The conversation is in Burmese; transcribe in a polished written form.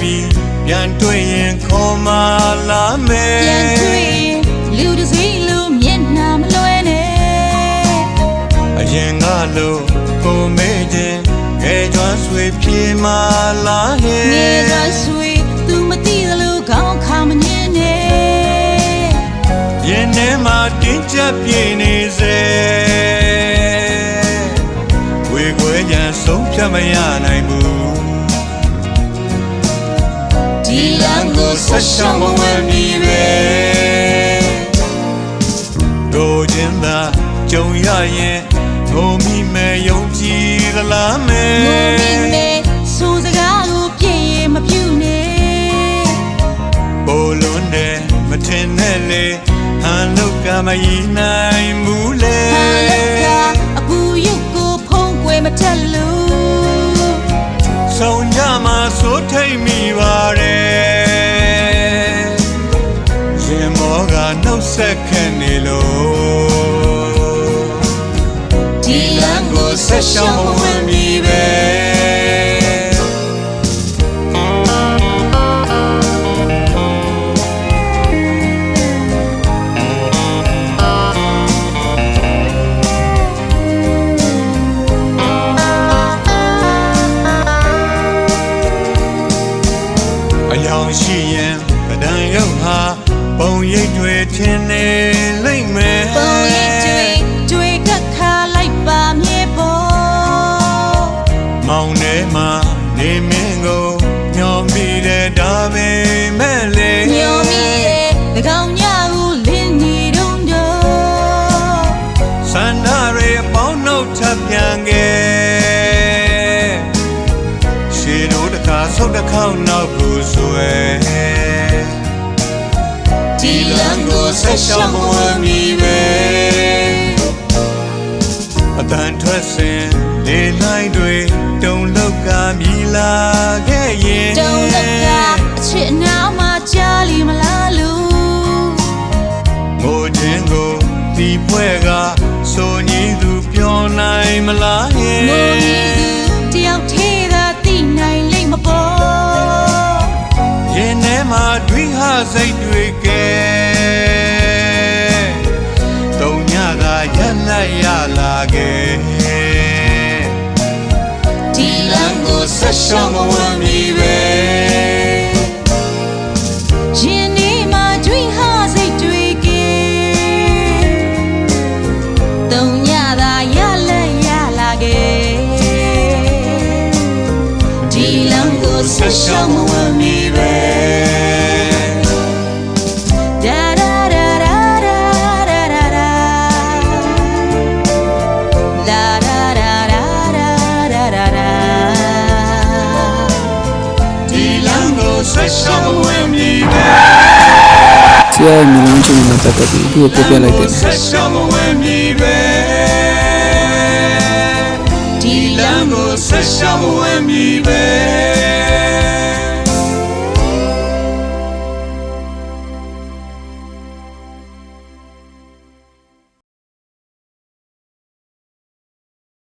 ပြီပြန်တွေ့ရင်ခေါ်မလာမယ်ပြန်တွေ့ရင်လူတစ်စိမ့်လူမျက်နှာမလွယ်နဲ့အရင်ကလို့ကိုမေ့ခြင်းငယ်ကျွမ်းဆွေပြေမလာဟဲ့ငယ်ကျွမ်းဆွေသူမသိသလိုခေါင်းခါမငင်းနဲ့ရင်ထဲမှာတင်းကျပ်ပြေနေစေဝေခွဲရန်ဆုံးဖြတ်မရနိုင်ဘူးဒီလမ်းကိုဆက်ရှောင်မဝင်မီပဲတို့ချင်းသာကြုံရရင်ငိုမိမဲ့ယုံကြည်သလားမဲငိုမိမဲ့ဆိုစကားကိုပြည့်ရင်မပြူနဲ့ပိုလွန်းတယ်မထင်နဲ့လေဟန်လောက်ကမရနိုင်ဘူးလေဟန်လောက်ကအပူရုပ်ကိုဖုံးကွယ်မထက်လို့ဆုံးကြမှာစိုးထိတ်မိပါတယ်ရင်မောကနှုတ်ဆက်ခဲ့နေလို့ဒီလမ်းကိုဆက်ရှောင်မဝင်မီပဲရှိရင်တန်ရုပ်ဟာပုံရိပ်တွေထင်နေလိမ့်မယ်ပုံရိပ်တွေကခါလိုက်ပါမြေပေါ်မောင်ထဲမှာနေမင်းကိုညော်မိတဲ့ဒါပေမဲ့လေညော်မိတဲ့တကောင်ညကိုလင်းနေတော့စန္ဒရေပေါင်းနှုတ်ထပ်ပြန်ခဲ့ရှေတို့တခါဆုတ်တစ်ခေါက်နောက်ကိုဆွဲဒီလမ်းကိုဆက်ရှောင်မဝင်မီပဲအတန်ထွက်စဉ်လေလိုက်တွေတုံလောက်ကမြည်လာခဲ့ရင်တုံလောကအချစ်အနာမှာကြားလီမလားလို့ငိုခြင်းကိုဒီဖွဲ့ကဆိုညီသူပြောနိုင်မလားဟဲ့ငိုညီသူတယောက်သေးသာသိနိုင်လိမ့်မပေါ်ရင်ထဲမှာတွင်းဟာစိတ်တွေကဲတုံညကရလိုက်ရလာခဲ့ဒီလမ်းကိုဆက်ရှောင်မဝင်မီပဲရင်ထဲမှာတွင်းဟာစိတ်တွေကဲတုံညသာရလိုက်ရလာခဲ့ဒီလမ်းကိုဆက်ရှောင်မဝင်မီပဲဆရာရဲ့မိလုံးချင်းနဲ့ပတ်သက်ပြီးသူ့ကိုပြပြလိုက်တယ်ဒီလမ်းကိုဆက်ရှောင်မဝင်မီပဲ